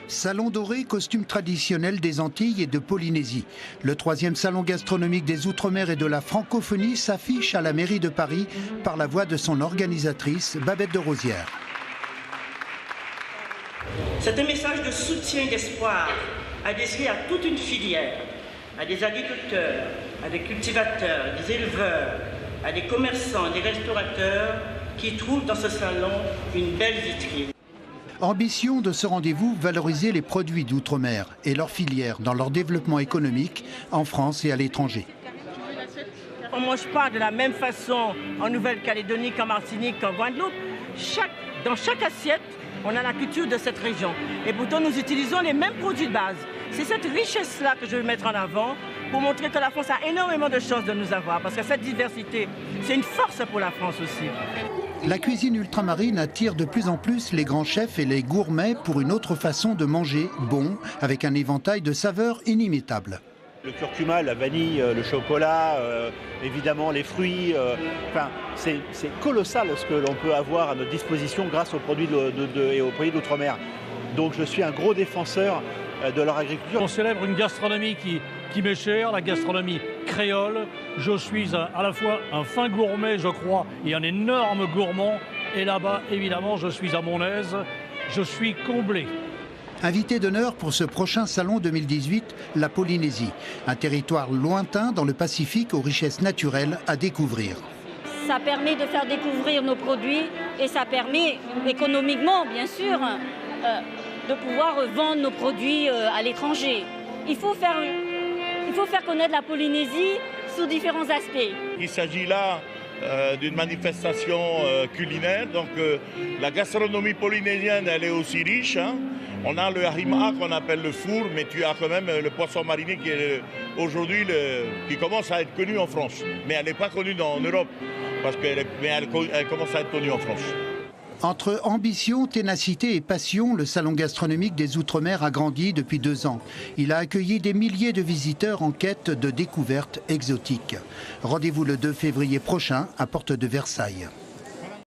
Salon doré, costume traditionnel des Antilles et de Polynésie. Le 3e salon gastronomique des Outre-mer et de la francophonie s'affiche à la mairie de Paris par la voix de son organisatrice, Babette de Rosière. C'est un message de soutien et d'espoir adressé à toute une filière, à des agriculteurs, à des cultivateurs, des éleveurs, à des commerçants, des restaurateurs qui trouvent dans ce salon une belle vitrine. Ambition de ce rendez-vous, valoriser les produits d'outre-mer et leurs filières dans leur développement économique en France et à l'étranger. On ne mange pas de la même façon en Nouvelle-Calédonie qu'en Martinique, qu'en Guadeloupe. Dans chaque assiette, on a la culture de cette région. Et pourtant, nous utilisons les mêmes produits de base. C'est cette richesse-là que je veux mettre en avant pour montrer que la France a énormément de chances de nous avoir. Parce que cette diversité, c'est une force pour la France aussi. La cuisine ultramarine attire de plus en plus les grands chefs et les gourmets pour une autre façon de manger bon, avec un éventail de saveurs inimitables. Le curcuma, la vanille, le chocolat, évidemment les fruits, c'est colossal ce que l'on peut avoir à notre disposition grâce aux produits et aux produits d'outre-mer. Donc je suis un gros défenseur de leur agriculture. On célèbre une gastronomie qui m'est chère, la gastronomie créole. Je suis à la fois un fin gourmet, je crois, et un énorme gourmand. Et là-bas, évidemment, je suis à mon aise, je suis comblé. Invité d'honneur pour ce prochain salon 2018, la Polynésie, un territoire lointain dans le Pacifique aux richesses naturelles à découvrir. Ça permet de faire découvrir nos produits et ça permet économiquement, bien sûr, de pouvoir vendre nos produits à l'étranger. Il faut faire connaître la Polynésie sous différents aspects. Il s'agit là d'une manifestation culinaire. Donc la gastronomie polynésienne, elle est aussi riche. On a le harima qu'on appelle le four, mais tu as quand même le poisson mariné qui est aujourd'hui qui commence à être connu en France. Mais elle n'est pas connue en Europe, mais elle commence à être connue en France. Entre ambition, ténacité et passion, le salon gastronomique des Outre-mer a grandi depuis 2 ans. Il a accueilli des milliers de visiteurs en quête de découvertes exotiques. Rendez-vous le 2 février prochain à Porte de Versailles.